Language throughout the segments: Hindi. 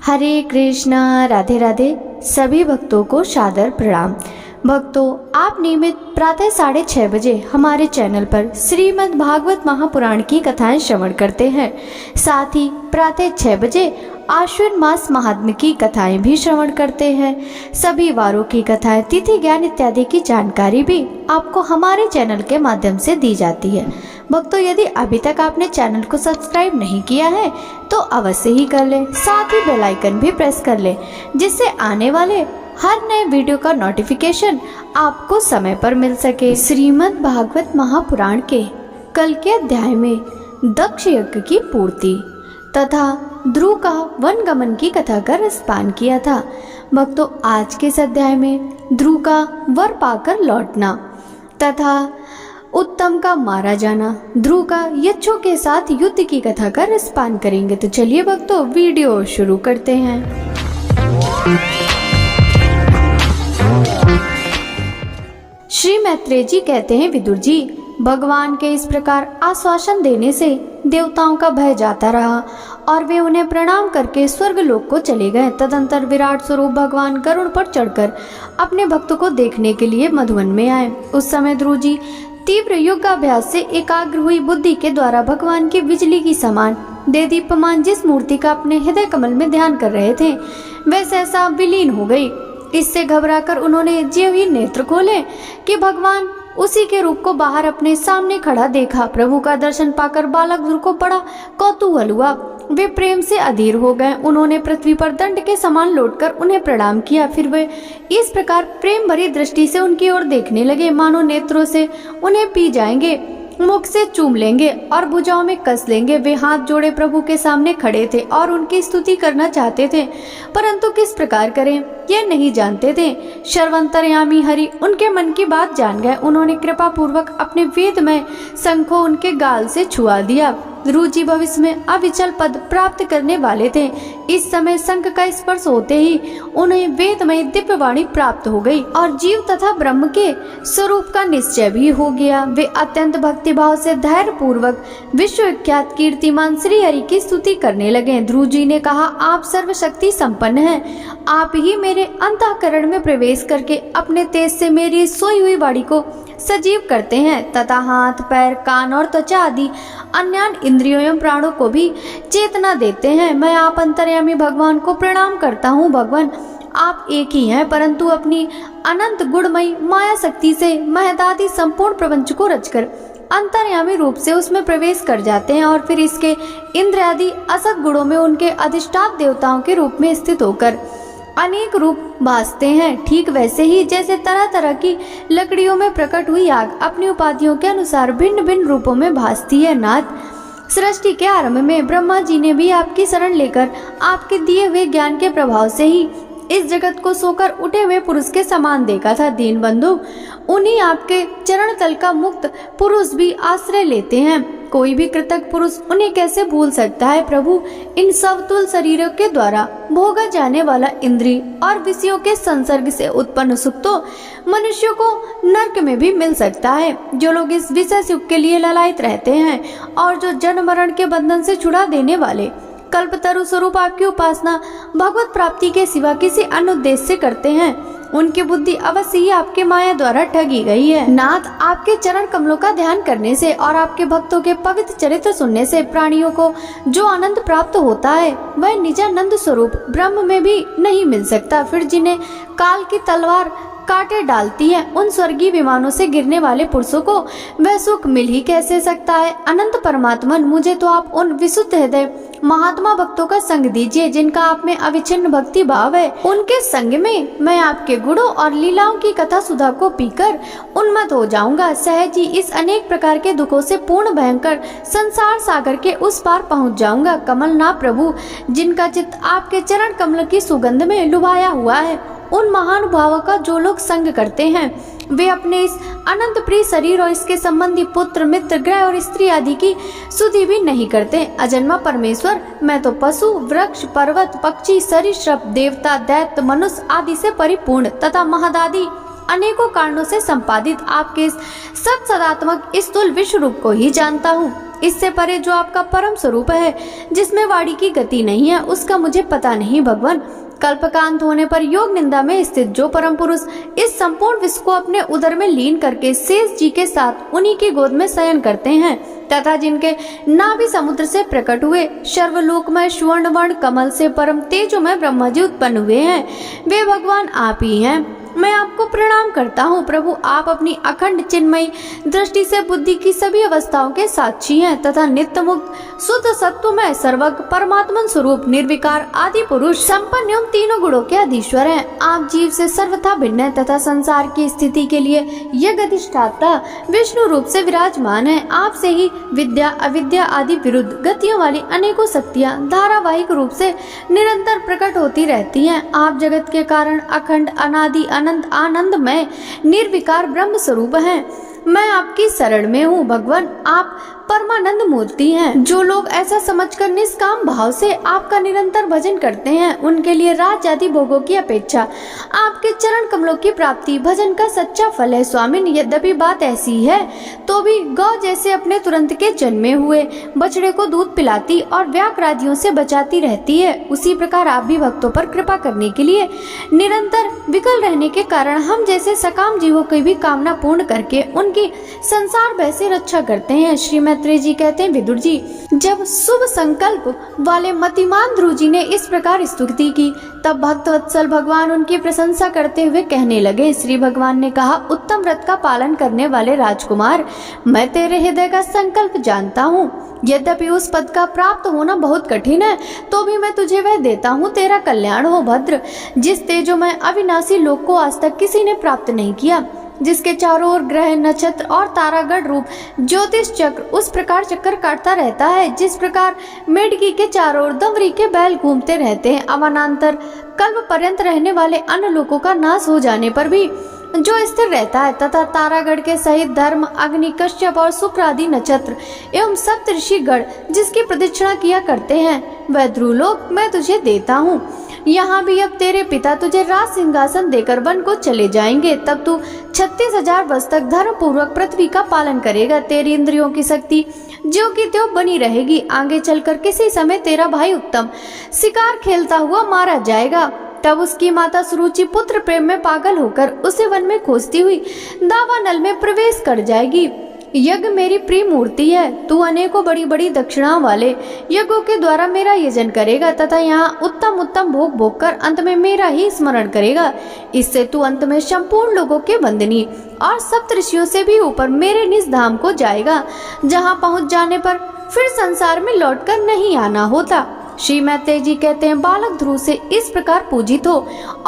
हरे कृष्णा, राधे राधे। सभी भक्तों को सादर प्रणाम। भक्तों, आप नियमित प्रातः 6:30 बजे हमारे चैनल पर श्रीमद् भागवत महापुराण की कथाएं श्रवण करते हैं। साथ ही प्रातः 6 बजे आश्विन मास महात्म्य की कथाएं भी श्रवण करते हैं। सभी वारों की कथाएं, तिथि ज्ञान इत्यादि की जानकारी भी आपको हमारे चैनल के माध्यम से दी जाती है। भक्तों, यदि अभी तक आपने चैनल को सब्सक्राइब नहीं किया है तो अवश्य ही कर लें। साथ ही बेल आइकन भी प्रेस कर लें, जिससे आने वाले हर नए वीडियो का नोटिफिकेशन आपको समय पर मिल सके। श्रीमद् भागवत महापुराण के कल के अध्याय में दक्ष यज्ञ की पूर्ति तथा ध्रुव का वन गमन की कथा का रसपान किया था। भक्तों, आज के इस अध्याय में ध्रुव का वर पाकर लौटना तथा उत्तम का मारा जाना, ध्रुव का यक्षों के साथ युद्ध की कथा का रसपान करेंगे। तो चलिए भक्तों, वीडियो शुरू करते हैं। श्री मैत्रेय जी कहते हैं, विदुर जी, भगवान के इस प्रकार आश्वासन देने से देवताओं का भय जाता रहा और वे उन्हें प्रणाम करके स्वर्ग लोक को चले गए। तदंतर विराट स्वरूप भगवान गरुड़ पर चढ़कर अपने भक्तों को देखने के लिए मधुवन में आए। उस समय ध्रुव जी तीव्र योगाभ्यास से एकाग्र हुई बुद्धि के द्वारा भगवान की बिजली की समान देदीप्यमान जिस मूर्ति का अपने हृदय कमल में ध्यान कर रहे थे, वह सहसा विलीन हो गई। इससे घबराकर उन्होंने ज्यों नेत्र खोले कि भगवान उसी के रूप को बाहर अपने सामने खड़ा देखा। प्रभु का दर्शन पाकर बालक ध्रुव को बड़ा कौतूहल हुआ। वे प्रेम से अधीर हो गए। उन्होंने पृथ्वी पर दंड के समान लौटकर उन्हें प्रणाम किया। फिर वे इस प्रकार प्रेम भरी दृष्टि से उनकी ओर देखने लगे, मानो नेत्रों से उन्हें पी जाएंगे, मुख से चूम लेंगे और भुजाओं में कस लेंगे। वे हाथ जोड़े प्रभु के सामने खड़े थे और उनकी स्तुति करना चाहते थे, परंतु किस प्रकार करें यह नहीं जानते थे। सर्वंतर्यामी हरि उनके मन की बात जान गए। उन्होंने कृपा पूर्वक अपने वेदमय शंखों उनके गाल से छुआ दिया। ध्रुव जी भविष्य में अविचल पद प्राप्त करने वाले थे। इस समय शंख का स्पर्श होते ही उन्हें वेदमय दिव्य वाणी प्राप्त हो गई और जीव तथा ब्रह्म के स्वरूप का निश्चय भी हो गया। वे अत्यंत भक्तिभाव से धैर्य पूर्वक विश्व विख्यात कीर्तिमान श्री हरि की स्तुति करने लगे। ध्रुव जी ने कहा, आप सर्वशक्ति संपन्न हैं। आप ही मेरे अंतःकरण में प्रवेश करके अपने तेज से मेरी सोई हुई वाणी को सजीव करते हैं तथा हाथ, पैर, कान और त्वचा आदि अन्य इंद्रियों एवं प्राणों को भी चेतना देते हैं। मैं आप अंतर्यामी भगवान को प्रणाम करता हूँ। भगवान, आप एक ही हैं, परंतु अपनी अनंत गुणमयी माया शक्ति से महदादि संपूर्ण प्रपंच को रचकर अंतर्यामी रूप से उसमें प्रवेश कर जाते हैं और फिर इसके इंद्र आदि असत गुणों में उनके अधिष्ठात देवताओं के रूप में स्थित होकर अनेक रूप भासते हैं। ठीक वैसे ही जैसे तरह तरह की लकड़ियों में प्रकट हुई आग अपनी उपाधियों के अनुसार भिन्न भिन्न रूपों में भासती है। नाथ, सृष्टि के आरंभ में ब्रह्मा जी ने भी आपकी शरण लेकर आपके दिए हुए ज्ञान के प्रभाव से ही इस जगत को सोकर उठे हुए पुरुष के समान देखा था। दीन बंधु, उन्हीं आपके चरण तल का मुक्त पुरुष भी आश्रय लेते हैं। कोई भी कृतज्ञ पुरुष उन्हें कैसे भूल सकता है। प्रभु, इन समतुल शरीरों के द्वारा भोगा जाने वाला इंद्रिय और विषयों के संसर्ग से उत्पन्न सुख तो मनुष्यों को नरक में भी मिल सकता है। जो लोग इस विषय सुख के लिए ललायित रहते हैं और जो जन्म मरण के बंधन से छुड़ा देने वाले कल्पतरु स्वरूप आपकी उपासना भगवत प्राप्ति के सिवा किसी अन्य उद्देश्य से करते हैं, उनकी बुद्धि अवश्य ही आपके माया द्वारा ठगी गई है। नाथ, आपके चरण कमलों का ध्यान करने से और आपके भक्तों के पवित्र चरित्र सुनने से प्राणियों को जो आनंद प्राप्त होता है वह निजानंद स्वरूप ब्रह्म में भी नहीं मिल सकता। फिर जिन्हें काल की तलवार काटे डालती है, उन स्वर्गीय विमानों से गिरने वाले पुरुषों को वह सुख मिल ही कैसे सकता है। अनंत परमात्मन, मुझे तो आप उन विशुद्ध हृदय महात्मा भक्तों का संग दीजिए जिनका आप में अविच्छिन्न भक्ति भाव है। उनके संग में मैं आपके गुणों और लीलाओं की कथा सुधा को पीकर उन्मत्त हो जाऊंगा। सहज ही इस अनेक प्रकार के दुखों से पूर्ण भयंकर संसार सागर के उस पार पहुंच जाऊंगा। कमलनाथ प्रभु, जिनका चित्त आपके चरण कमल की सुगंध में लुभाया हुआ है, उन महानुभावों का जो लोग संग करते हैं वे अपने इस अनंत प्रिय शरीर और इसके संबंधी पुत्र, मित्र, ग्रह और स्त्री आदि की सुधि भी नहीं करते। अजन्मा परमेश्वर, मैं तो पशु, वृक्ष, पर्वत, पक्षी, सरीसृप, देवता, दैत्य, मनुष्य आदि से परिपूर्ण तथा महदादि अनेकों कारणों से संपादित आपके इस सत सदात्मक स्थूल विश्व रूप को ही जानता हूँ। इससे परे जो आपका परम स्वरूप है, जिसमें वाणी की गति नहीं है, उसका मुझे पता नहीं भगवान। कल्पकांत होने पर योग निंदा में स्थित जो परम पुरुष इस संपूर्ण विश्व को अपने उदर में लीन करके शेष जी के साथ उन्हीं की गोद में शयन करते हैं, तथा जिनके नाभि समुद्र से प्रकट हुए सर्वलोकमय स्वर्ण वर्ण कमल से परम तेजोमय ब्रह्मा जी उत्पन्न हुए हैं, वे भगवान आप ही हैं। मैं आपको प्रणाम करता हूँ प्रभु। आप अपनी अखंड चिन्मयी दृष्टि से बुद्धि की सभी अवस्थाओं के साक्षी हैं तथा नित्य मुक्त शुद्ध सत्वमय सर्वज्ञ परमात्मन स्वरूप निर्विकार आदि पुरुष संपन्न एवं तीनों गुणों के अधीश्वर हैं। आप जीव से सर्वथा भिन्न है तथा संसार की स्थिति के लिए यज्ञ अधिष्ठाता विष्णु रूप से विराजमान है। आपसे ही विद्या अविद्या आदि विरुद्ध गतियों वाली अनेकों शक्तियाँ धारावाहिक रूप से निरंतर प्रकट होती रहती हैं। आप जगत के कारण अखंड अनादि अनंत आनंदमय निर्विकार ब्रह्म स्वरूप हैं। मैं आपकी शरण में हूँ भगवान। आप परमानंद मूर्ति हैं। जो लोग ऐसा समझकर निष्काम भाव से आपका निरंतर भजन करते हैं, उनके लिए राज आदि भोगों की अपेक्षा आपके चरण कमलों की प्राप्ति भजन का सच्चा फल है। स्वामिन, यद्यपि बात ऐसी है तो भी गौ जैसे अपने तुरंत के जन्मे हुए बछड़े को दूध पिलाती और व्याक्रादियों से बचाती रहती है, उसी प्रकार आप भी भक्तों पर कृपा करने के लिए निरंतर विकल रहने के कारण हम जैसे सकाम जीवों की भी कामना पूर्ण करके उनकी संसार भय से रक्षा करते हैं। श्री मैत्रेय जी कहते हैं, विदुर जी, जब शुभ संकल्प वाले मतिमान ध्रुव जी ने इस प्रकार स्तुति की, तब भक्त वत्सल भगवान उनकी प्रशंसा करते हुए कहने लगे। श्री भगवान ने कहा, उत्तम व्रत का पालन करने वाले राजकुमार, मैं तेरे हृदय का संकल्प जानता हूँ। यद्यपि उस पद का प्राप्त होना बहुत कठिन है, तो भी मैं तुझे वह देता हूँ। तेरा कल्याण हो भद्र। जिस तेजोमय अविनाशी लोक को आज तक किसी ने प्राप्त नहीं किया, जिसके चारों ओर ग्रह नक्षत्र और तारागढ़ रूप ज्योतिष चक्र उस प्रकार चक्कर काटता रहता है जिस प्रकार मेढकी के चारों ओर दंवरी के बैल घूमते रहते हैं। अवनांतर कल्प पर्यंत रहने वाले अन्य लोगों का नाश हो जाने पर भी जो स्थिर रहता है, तथा तारागढ़ के सहित धर्म, अग्नि, कश्यप और शुक्र आदि नक्षत्र एवं सप्तऋषिगण जिसकी प्रदक्षिणा किया करते हैं, वह ध्रुवलोक मैं तुझे देता हूँ। यहाँ भी अब तेरे पिता तुझे राज सिंहासन देकर वन को चले जाएंगे, तब तू 36,000 वर्ष तक धर्म पूर्वक पृथ्वी का पालन करेगा। तेरी इंद्रियों की शक्ति ज्यों की त्यों बनी रहेगी। आगे चलकर किसी समय तेरा भाई उत्तम शिकार खेलता हुआ मारा जाएगा, तब उसकी माता सुरुचि पुत्र प्रेम में पागल होकर उसे वन में खोजती हुई दावानल में प्रवेश कर जाएगी। यज्ञ मेरी प्रिय मूर्ति है। तू अनेकों बड़ी बड़ी दक्षिणाओं वाले यज्ञों के द्वारा मेरा यजन करेगा तथा यहाँ उत्तम उत्तम भोग भोग कर अंत में मेरा ही स्मरण करेगा। इससे तू अंत में संपूर्ण लोगों के वंदनीय और सप्तऋषियों से भी ऊपर मेरे निज धाम को जाएगा, जहाँ पहुँच जाने पर फिर संसार में लौटकर नहीं आना होता। श्री मैत्रेय जी कहते हैं, बालक ध्रुव से इस प्रकार पूजित हो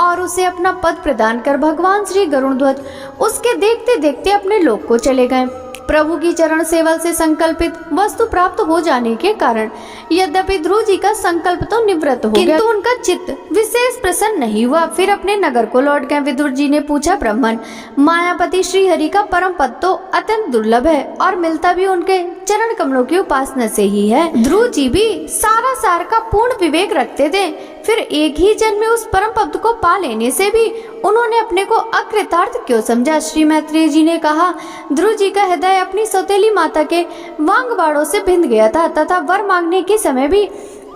और उसे अपना पद प्रदान कर भगवान श्री गरुड़ध्वज उसके देखते देखते अपने लोक को चले गए। प्रभु की चरण सेवा से संकल्पित वस्तु प्राप्त हो जाने के कारण यद्यपि ध्रुव जी का संकल्प तो निवृत्त हो गया, किंतु उनका चित्त विशेष प्रसन्न नहीं हुआ। फिर अपने नगर को लौट गए। विदुर जी ने पूछा, ब्राह्मण, मायापति श्री हरि का परम पद तो अत्यंत दुर्लभ है और मिलता भी उनके चरण कमलों की उपासना से ही है। ध्रुव जी भी सारा सार का पूर्ण विवेक रखते थे, फिर एक ही जन्म में उस परम पद को पा लेने से भी उन्होंने अपने को अकृतार्थ क्यों समझा। श्री मैत्रेय जी ने कहा, ध्रुव जी का हृदय अपनी सौतेली माता के वांग से भिंद गया था तथा वर मांगने के समय भी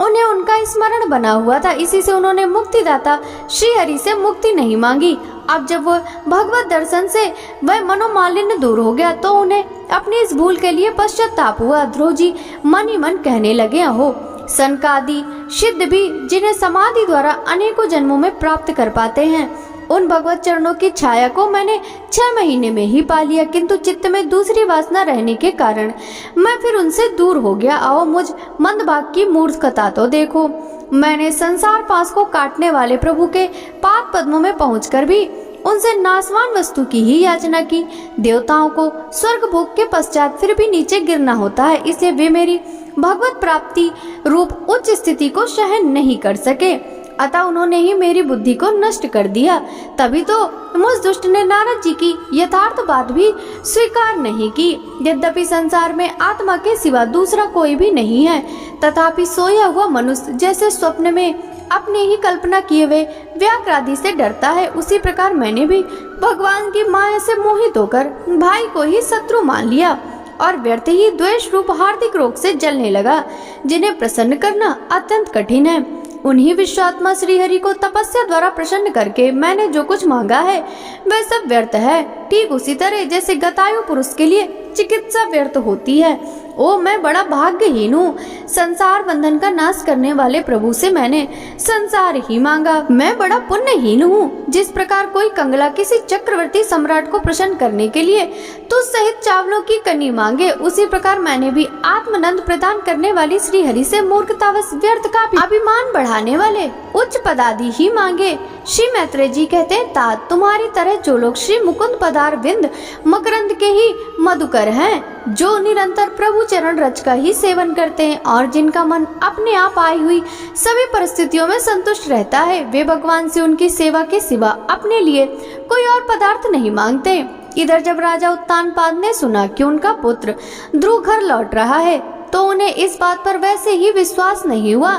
उन्हें उनका स्मरण बना हुआ था। इसी से उन्होंने मुक्तिदाता श्री हरि से मुक्ति नहीं मांगी। अब जब वो भगवत दर्शन से वह मनोमालिन्य दूर हो गया तो उन्हें अपनी इस भूल के लिए पश्चाताप हुआ। ध्रुव जी मन ही मन कहने लगे, हो सनकादि सिद्ध भी जिन्हें समाधि द्वारा अनेकों जन्मों में प्राप्त कर पाते हैं, उन भगवत चरणों की छाया को मैंने 6 महीने में ही पा लिया, किंतु चित्त में दूसरी वासना रहने के कारण मैं फिर उनसे दूर हो गया। आओ मुझ मंदभाग की मूर्खता तो देखो। मैंने संसार पास को काटने वाले प्रभु के पाद पद्मों में पहुंचकर भी उनसे नाशवान वस्तु की ही याचना की। देवताओं को स्वर्ग भोग के पश्चात फिर भी नीचे गिरना होता है, इसलिए वे मेरी भगवत प्राप्ति रूप उच्च स्थिति को सहन नहीं कर सके, अतः उन्होंने ही मेरी बुद्धि को नष्ट कर दिया। तभी तो मुझ दुष्ट ने नारद जी की यथार्थ बात भी स्वीकार नहीं की। यद्यपि संसार में आत्मा के सिवा दूसरा कोई भी नहीं है, तथापि सोया हुआ मनुष्य जैसे स्वप्न में अपने ही कल्पना किए हुए व्याक्रादि से डरता है, उसी प्रकार मैंने भी भगवान की माया से मोहित होकर भाई को ही शत्रु मान लिया। और व्यर्थ ही द्वेष रूप हार्दिक रोग से जलने लगा, जिन्हें प्रसन्न करना अत्यंत कठिन है। उन्हीं विश्वात्मा श्रीहरि को तपस्या द्वारा प्रसन्न करके मैंने जो कुछ मांगा है वह सब व्यर्थ है। ठीक उसी तरह जैसे गतायु पुरुष के लिए चिकित्सा व्यर्थ होती है। ओ मैं बड़ा भाग्यहीन हूँ। संसार बंधन का नाश करने वाले प्रभु से मैंने संसार ही मांगा। मैं बड़ा पुण्यहीन हूँ। जिस प्रकार कोई कंगला किसी चक्रवर्ती सम्राट को प्रसन्न करने के लिए तुझ सहित चावलों की कनी मांगे, उसी प्रकार मैंने भी आत्मानंद प्रदान करने वाली श्री हरि से मूर्खतावश व्यर्थ का अभिमान बढ़ाने वाले उच्च पदादि ही मांगे। श्री मैत्रेय जी कहते हैं, तात तुम्हारी तरह जो लोग श्री मुकुंद पदार विंद मकरंद के ही मधुकर हैं, जो निरंतर प्रभु चरण रज का ही सेवन करते हैं और जिनका मन अपने आप आई हुई सभी परिस्थितियों में संतुष्ट रहता है, वे भगवान से उनकी सेवा के सिवा अपने लिए कोई और पदार्थ नहीं मांगते। इधर जब राजा उत्तानपाद ने सुना कि उनका पुत्र ध्रुव घर लौट रहा है तो उन्हें इस बात पर वैसे ही विश्वास नहीं हुआ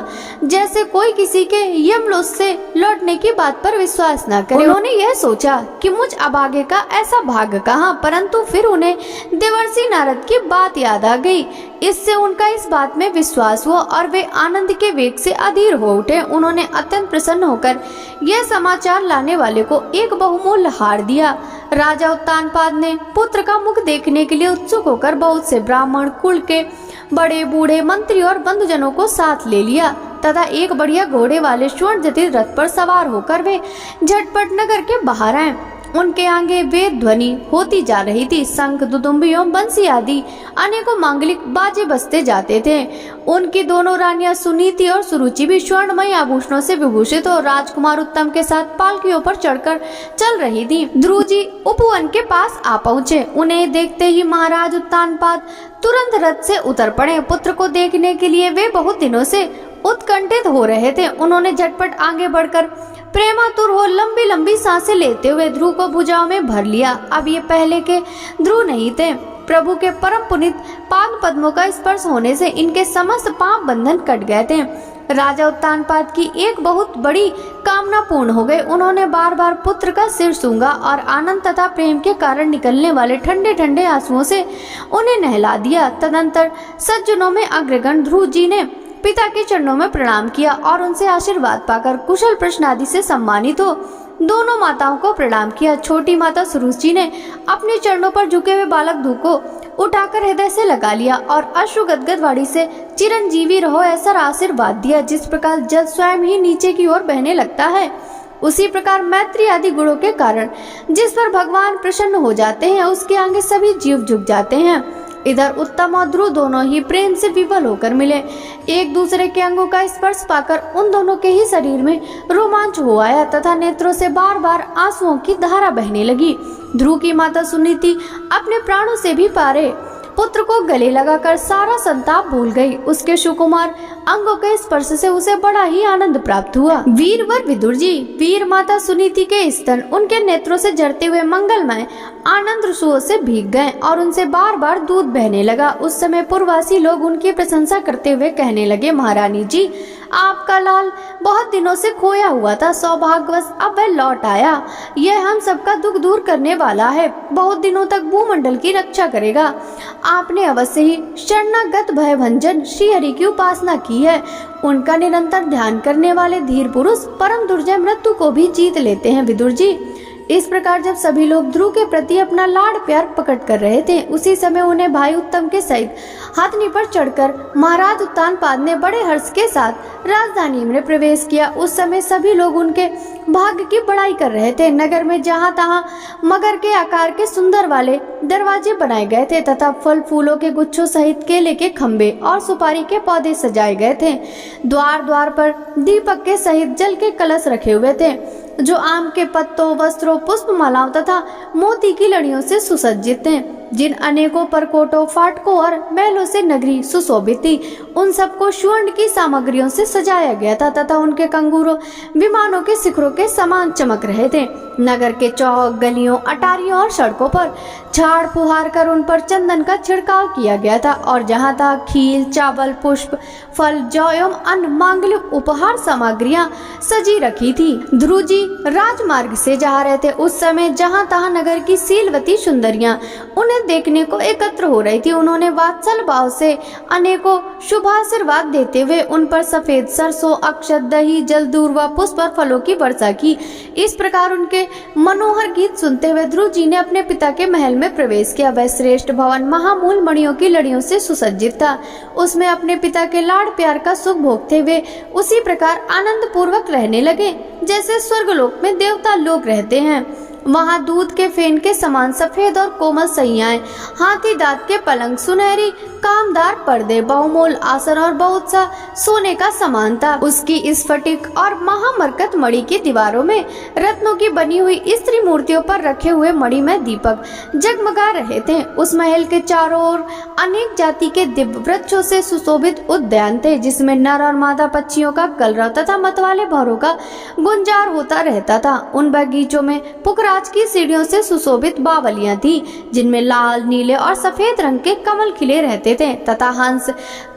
जैसे कोई किसी के यमलोक से लौटने की बात पर विश्वास न करे। उन्होंने यह सोचा कि मुझ अभागे का ऐसा भाग्य कहाँ, परंतु फिर उन्हें देवर्षि नारद की बात याद आ गई। इससे उनका इस बात में विश्वास हुआ और वे आनंद के वेग से अधीर हो उठे। उन्होंने अत्यंत प्रसन्न होकर यह समाचार लाने वाले को एक बहुमूल्य हार दिया। राजा उत्तानपाद ने पुत्र का मुख देखने के लिए उत्सुक होकर बहुत से ब्राह्मण कुल के बड़े बूढ़े मंत्री और बंधुजनों को साथ ले लिया तथा एक बढ़िया घोड़े वाले स्वर्ण जटिल रथ पर सवार होकर वे झटपट नगर के बाहर आए। उनके आगे वेद ध्वनि होती जा रही थी। शंख, दुदुम्बी एवं बंसी आदि अनेकों मांगलिक बाजे बजते जाते थे। उनकी दोनों रानियां सुनीति और सुरुचि भी स्वर्णमय आभूषणों से विभूषित और राजकुमार उत्तम के साथ पालकियों पर चढ़कर चल रही थी। ध्रुव जी उपवन के पास आ पहुँचे। उन्हें देखते ही महाराज उत्तानपाद तुरंत रथ से उतर पड़े। पुत्र को देखने के लिए वे बहुत दिनों से उत्कंठित हो रहे थे। उन्होंने झटपट आगे बढ़कर प्रेमातुर हो लंबी लंबी सांसें लेते हुए ध्रुव को भुजाओं में भर लिया। अब ये पहले के ध्रुव नहीं थे। प्रभु के परम पुनीत पाद पद्मों का स्पर्श होने से इनके समस्त पाप बंधन कट गए थे। राजा उत्तानपाद की एक बहुत बड़ी कामना पूर्ण हो गई। उन्होंने बार बार पुत्र का सिर सूंघा और आनंद तथा प्रेम के कारण निकलने वाले ठंडे ठंडे आंसुओं से उन्हें नहला दिया। तदंतर सज्जनों में अग्रगण ध्रुव जी ने पिता के चरणों में प्रणाम किया और उनसे आशीर्वाद पाकर कुशल प्रश्न आदि से सम्मानित हो दोनों माताओं को प्रणाम किया। छोटी माता सुरुचि ने अपने चरणों पर झुके हुए बालक ध्रुव को उठाकर हृदय से लगा लिया और अश्रु गदगद वाणी से चिरंजीवी रहो ऐसा आशीर्वाद दिया। जिस प्रकार जल स्वयं ही नीचे की ओर बहने लगता है, उसी प्रकार मैत्री आदि गुणों के कारण जिस पर भगवान प्रसन्न हो जाते हैं उसके आगे सभी जीव झुक जाते हैं। इधर उत्तम और ध्रुव दोनों ही प्रेम से विवल होकर मिले। एक दूसरे के अंगों का स्पर्श पाकर उन दोनों के ही शरीर में रोमांच हो आया तथा नेत्रों से बार बार आंसुओं की धारा बहने लगी। ध्रुव की माता सुनीति अपने प्राणों से भी पारे पुत्र को गले लगाकर सारा संताप भूल गई। उसके सुकुमार अंगों के स्पर्श से उसे बड़ा ही आनंद प्राप्त हुआ। वीरवर विदुर जी, वीर माता सुनीति के स्तन उनके नेत्रों से झरते हुए मंगलमय आनंद रसुओं से भीग गए और उनसे बार बार दूध बहने लगा। उस समय पूर्ववासी लोग उनकी प्रशंसा करते हुए कहने लगे, महारानी जी आपका लाल बहुत दिनों से खोया हुआ था, सौभाग्यवश अब वह लौट आया। यह हम सबका दुख दूर करने वाला है, बहुत दिनों तक भूमंडल की रक्षा करेगा। आपने अवश्य ही शरणागत भयभंजन श्री हरि की उपासना की है। उनका निरंतर ध्यान करने वाले धीर पुरुष परम दुर्जय मृत्यु को भी जीत लेते हैं। विदुर जी, इस प्रकार जब सभी लोग ध्रुव के प्रति अपना लाड़ प्यार प्रकट कर रहे थे, उसी समय उन्हें भाई उत्तम के सहित हाथनी पर चढ़कर महाराज उत्तानपाद ने बड़े हर्ष के साथ राजधानी में प्रवेश किया। उस समय सभी लोग उनके भाग्य की बड़ाई कर रहे थे। नगर में जहाँ तहाँ मगर के आकार के सुंदर वाले दरवाजे बनाए गए थे तथा फल फूलों के गुच्छों सहित केले के खम्भे और सुपारी के पौधे सजाए गए थे। द्वार द्वार पर दीपक के सहित जल के कलश रखे हुए थे जो आम के पत्तों, वस्त्रों, पुष्पमालाओं तथा मोती की लड़ियों से सुसज्जित थे। जिन अनेकों परकोटों, फाटकों और महलों से नगरी सुशोभित थी, उन सबको स्वर्ण की सामग्रियों से सजाया गया था तथा उनके कंगूरों विमानों के शिखरों के समान चमक रहे थे। नगर के चौक, गलियों, अटारियों और सड़कों पर झाड़ फुहार कर उन पर चंदन का छिड़काव किया गया था और जहाँ तहाँ खील, चावल, पुष्प, फल, जौ एवं अन्य मांगलिक उपहार सामग्रियां सजी रखी थी। ध्रुव जी राजमार्ग से जा रहे थे। उस समय जहाँ तहाँ नगर की शीलवती सुंदरियां उन्हें उन्हें देखने को एकत्र हो रही थी। उन्होंने वात्सल भाव से अनेकों शुभाशीर्वाद देते हुए उन पर सफेद सरसों, अक्षत, दही, जल, दूर व पुष्प और फलों की वर्षा की। इस प्रकार उनके मनोहर गीत सुनते हुए ध्रुव जी ने अपने पिता के महल में प्रवेश किया। वह श्रेष्ठ भवन महामूल मणियों की लड़ियों से सुसज्जित था। उसमें अपने पिता के लाड़ प्यार का सुख भोगते हुए उसी प्रकार आनंद पूर्वक रहने लगे जैसे स्वर्गलोक में देवता लोग रहते हैं। वहाँ दूध के फेन के समान सफेद और कोमल सैयाएं, हाथी दांत के पलंग, सुनहरी कामदार पर्दे, बहुमूल आसन और बहुत सा सोने का सामान था। उसकी स्फटिक और महामरकत मणि की दीवारों में रत्नों की बनी हुई स्त्री मूर्तियों पर रखे हुए मणि में दीपक जगमगा रहे थे। उस महल के चारों ओर अनेक जाति के दिव्य वृक्षों से सुशोभित उद्यान थे, जिसमें नर और मादा पक्षियों का कलरव तथा मतवाले भौरों का गुंजार होता रहता था। उन बगीचों में पुखराज की सीढ़ियों से सुशोभित बावलियां थी, जिनमें लाल, नीले और सफेद रंग के कमल खिले रहते थे तथा हंस,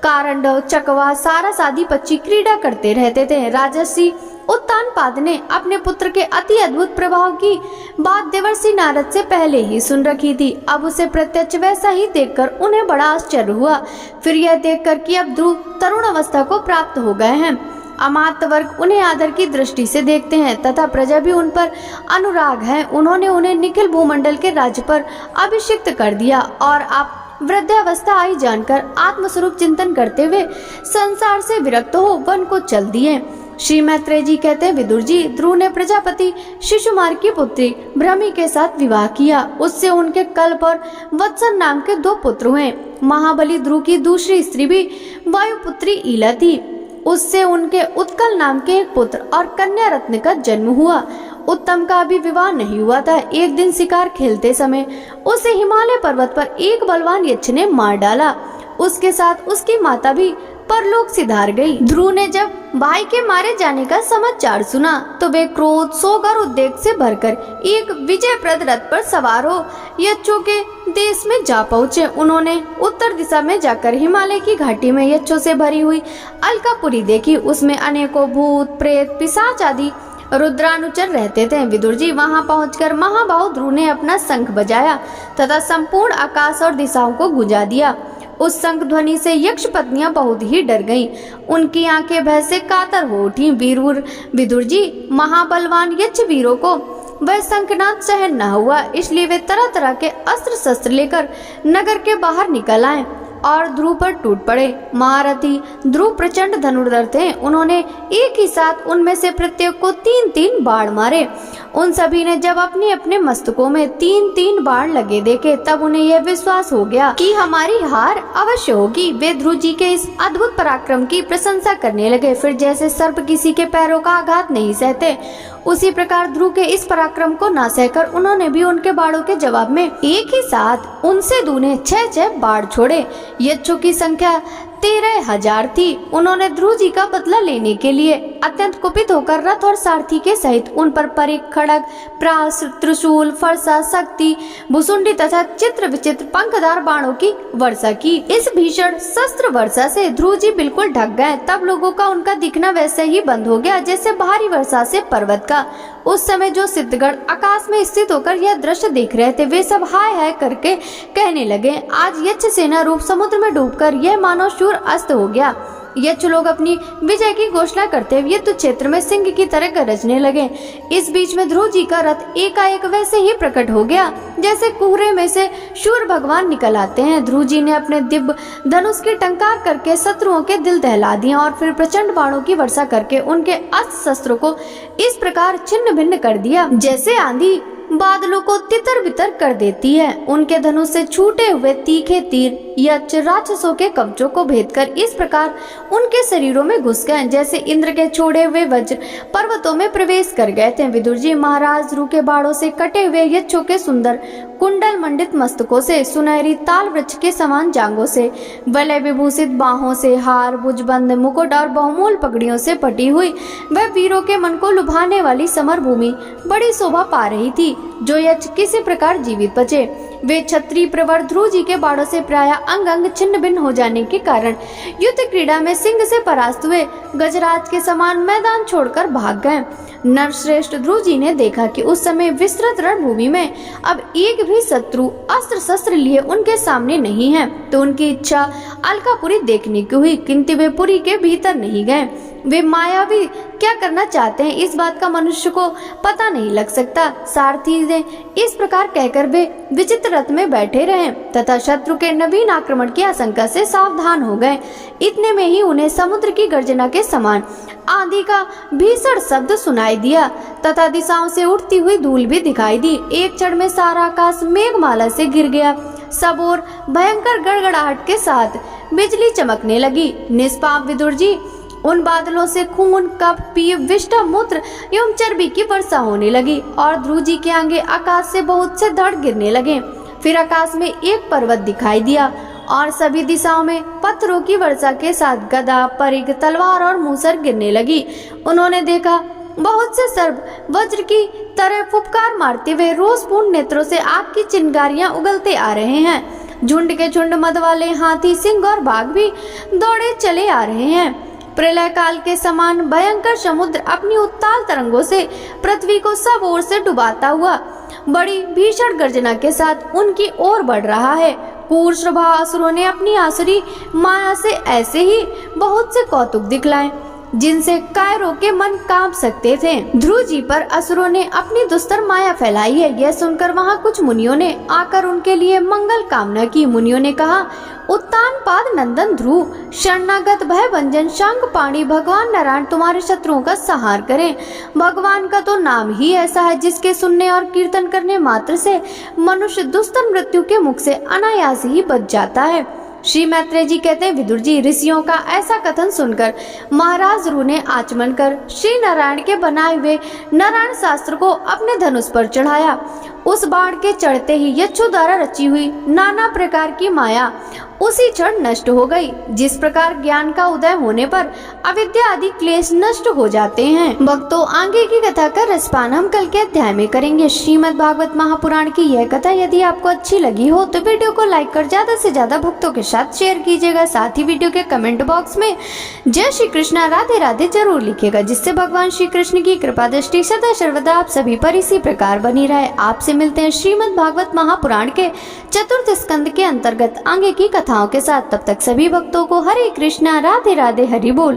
कारंडव, चकवा, सारस आदि पक्षी क्रीड़ा करते रहते थे। राजर्षि उत्तानपाद ने अपने पुत्र के अति अद्भुत प्रभाव की बात देवर्षि नारद से पहले ही सुन रखी थी। अब उसे प्रत्यक्ष वैसा ही देखकर उन्हें बड़ा आश्चर्य हुआ। फिर यह देखकर कि अब ध्रुव तरुण अवस्था को प्राप्त हो गए हैं, अमात्य वर्ग उन्हें आदर की दृष्टि से देखते हैं तथा प्रजा भी उन पर अनुराग है। उन्होंने उन्हें निखिल भूमंडल के राज्य पर अभिषिक्त कर दिया और आप वृद्धावस्था आई जानकर आत्मस्वरूप चिंतन करते हुए संसार से विरक्त हो वन को चल दिए। श्री मैत्रेय जी कहते हैं, विदुर जी, ध्रुव ने प्रजापति शिशुमार की पुत्री भ्रमी के साथ विवाह किया। उससे उनके कल्प और वत्सन नाम के 2 पुत्र हुए। महाबली ध्रुव की दूसरी स्त्री भी वायुपुत्री ईला थी। उससे उनके उत्कल नाम के एक पुत्र और कन्या रत्न का जन्म हुआ। उत्तम का अभी विवाह नहीं हुआ था। एक दिन शिकार खेलते समय उसे हिमालय पर्वत पर एक बलवान यक्ष ने मार डाला। उसके साथ उसकी माता भी परलोक सिधार गई। ध्रुव ने जब भाई के मारे जाने का समाचार सुना तो वे क्रोध, शोक और उद्वेग से भरकर एक विजयप्रद रथ पर सवार हो यक्षों के देश में जा पहुँचे। उन्होंने उत्तर दिशा में जाकर हिमालय की घाटी में यक्षों से भरी हुई अलकापुरी देखी। उसमें अनेकों भूत, प्रेत, पिशाच आदि रुद्रानुचर रहते थे। विदुर जी, वहां पहुंचकर महाबाहु ध्रुव ने अपना शंख बजाया तथा संपूर्ण आकाश और दिशाओं को गुंजा दिया। उस शंख ध्वनि से यक्ष पत्नियां बहुत ही डर गईं। उनकी आंखें भय से कातर हो उठी। विदुर जी, महाबलवान यक्ष वीरों को वह शंखनाद सहन न हुआ, इसलिए वे तरह तरह के अस्त्र शस्त्र लेकर नगर के बाहर निकल आए और ध्रुव पर टूट पड़े। महारथी ध्रुव प्रचंड धनुर्धर थे। उन्होंने एक ही साथ उनमें से प्रत्येक को 3-3 बाण मारे। उन सभी ने जब अपने अपने मस्तकों में 3-3 बाण लगे देखे, तब उन्हें यह विश्वास हो गया कि हमारी हार अवश्य होगी। वे ध्रुव जी के इस अद्भुत पराक्रम की प्रशंसा करने लगे। फिर जैसे सर्प किसी के पैरों का आघात नहीं सहते, उसी प्रकार ध्रुव के इस पराक्रम को न सहकर उन्होंने भी उनके बाणों के जवाब में एक ही साथ उनसे दूने 6-6 बाण छोड़े। यक्षों की संख्या 13,000 थी। उन्होंने ध्रुव जी का बदला लेने के लिए अत्यंत कुपित होकर रथ और सारथी के सहित उन पर परिख, खड़ग, प्रास, त्रिशूल, फरसा, शक्ति, भुसुंडी तथा चित्र विचित्र पंखदार बाणों की वर्षा की। इस भीषण शस्त्र वर्षा से ध्रुव जी बिल्कुल ढक गए। तब लोगों का उनका दिखना वैसे ही बंद हो गया जैसे भारी वर्षा से पर्वत का। उस समय जो सिद्धगण आकाश में स्थित होकर यह दृश्य देख रहे थे, वे सब हाय हाय करके कहने लगे, आज यक्ष सेना रूप समुद्र में डूबकर यह मानव शूर अस्त हो गया। यक्ष लोग अपनी विजय की घोषणा करते हुए युद्ध क्षेत्र में सिंह की तरह गरजने लगे। इस बीच में ध्रुव जी का रथ एकाएक वैसे ही प्रकट हो गया जैसे कुहरे में से शूर भगवान निकल आते हैं। ध्रुव जी ने अपने दिव्य धनुष की टंकार करके शत्रुओं के दिल दहला दिए और फिर प्रचंड बाणों की वर्षा करके उनके अस्त्र शस्त्रों को इस प्रकार छिन्न भिन्न कर दिया जैसे आंधी बादलों को तितर बितर कर देती है। उनके धनुष से छूटे हुए तीखे तीर यक्ष राक्षसों के कवचों को भेदकर इस प्रकार उनके शरीरों में घुस गए जैसे इंद्र के छोड़े हुए वज्र पर्वतों में प्रवेश कर गए थे। विदुर जी, महाराज ध्रुव के बाणों से कटे हुए यक्षों के सुंदर कुंडल मंडित मस्तकों से, सुनहरी ताल वृक्ष के समान जांघों से, वलय विभूषित बाहों से, हार, भुजबंद, मुकुट और बहुमूल पगड़ियों से पटी हुई वह वीरों के मन को लुभाने वाली समर भूमि बड़ी शोभा पा रही थी। जो यक्ष किसी प्रकार जीवित बचे, वे क्षत्रिय प्रवर ध्रुव जी के बाणों से प्राय अंग अंग छिन्न भिन्न हो जाने के कारण युद्ध क्रीड़ा में सिंह से परास्त हुए गजराज के समान मैदान छोड़कर भाग गए। नरश्रेष्ठ ध्रुव जी ने देखा कि उस समय विस्तृत रणभूमि में अब एक भी शत्रु अस्त्र शस्त्र लिए उनके सामने नहीं है, तो उनकी इच्छा अलकापुरी देखने की हुई, किंतु वे पुरी के भीतर नहीं गए। वे मायावी क्या करना चाहते हैं इस बात का मनुष्य को पता नहीं लग सकता। सारथी ने इस प्रकार कहकर वे विचित्र रथ में बैठे रहे तथा शत्रु के नवीन आक्रमण की आशंका से सावधान हो गए। इतने में ही उन्हें समुद्र की गर्जना के समान आंधी का भीषण शब्द सुनाई दिया तथा दिशाओं से उठती हुई धूल भी दिखाई दी। एक क्षण में सारा आकाश मेघमाला से घिर गया। सब ओर भयंकर गड़गड़ाहट के साथ बिजली चमकने लगी। निष्पाप विदुर जी, उन बादलों से खून, कफ, पीप, विष्ठा, मूत्र एवं चर्बी की वर्षा होने लगी और ध्रुव जी के आगे आकाश से बहुत से धड़ गिरने लगे। फिर आकाश में एक पर्वत दिखाई दिया और सभी दिशाओं में पत्थरों की वर्षा के साथ गदा, परिघ, तलवार और मूसर गिरने लगी। उन्होंने देखा बहुत से सर्प वज्र की तरह फुफकार मारते हुए रोषपूर्ण नेत्रों से आग की चिंगारियां उगलते आ रहे हैं। झुंड के झुंड मद वाले हाथी, सिंह और बाघ भी दौड़े चले आ रहे हैं। प्रलय काल के समान भयंकर समुद्र अपनी उत्ताल तरंगों से पृथ्वी को सब ओर से डुबाता हुआ बड़ी भीषण गर्जना के साथ उनकी ओर बढ़ रहा है। क्रूर स्वभावासुरों ने अपनी आसुरी माया से ऐसे ही बहुत से कौतुक दिखलाए जिनसे कायरों के मन कांप सकते थे। ध्रुव जी पर असुरों ने अपनी दुस्तर माया फैलाई है, यह सुनकर वहां कुछ मुनियों ने आकर उनके लिए मंगल कामना की। मुनियों ने कहा, उत्तानपाद नंदन ध्रुव, शरणागत भय भंजन शांग पाणी भगवान नारायण तुम्हारे शत्रुओं का संहार करें। भगवान का तो नाम ही ऐसा है जिसके सुनने और कीर्तन करने मात्र से मनुष्य दुस्तर मृत्यु के मुख से अनायास ही बच जाता है। श्री मैत्रेय जी कहते हैं, विदुर जी, ऋषियों का ऐसा कथन सुनकर महाराज ध्रुव ने आचमन कर श्री नारायण के बनाए हुए नारायण शास्त्र को अपने धनुष पर चढ़ाया। उस बाण के चढ़ते ही यक्षों द्वारा रची हुई नाना प्रकार की माया उसी क्षण नष्ट हो गई। जिस प्रकार ज्ञान का उदय होने पर अविद्या आदि क्लेश नष्ट हो जाते हैं। भक्तों, आगे की कथा का रसपान हम कल के अध्याय में करेंगे। श्रीमद् भागवत महापुराण की यह कथा यदि आपको अच्छी लगी हो तो वीडियो को लाइक कर ज्यादा से ज्यादा भक्तों के साथ शेयर कीजिएगा। साथ ही वीडियो के कमेंट बॉक्स में जय श्री कृष्णा राधे राधे जरूर लिखिएगा, जिससे भगवान श्री कृष्ण की कृपा दृष्टि सदा सर्वदा आप सभी पर इसी प्रकार बनी रहे। आपसे मिलते हैं श्रीमद् भागवत महापुराण के चतुर्थ स्कंद के अंतर्गत आगे की कथाओं के साथ। तब तक सभी भक्तों को हरे कृष्णा राधे राधे हरि बोल।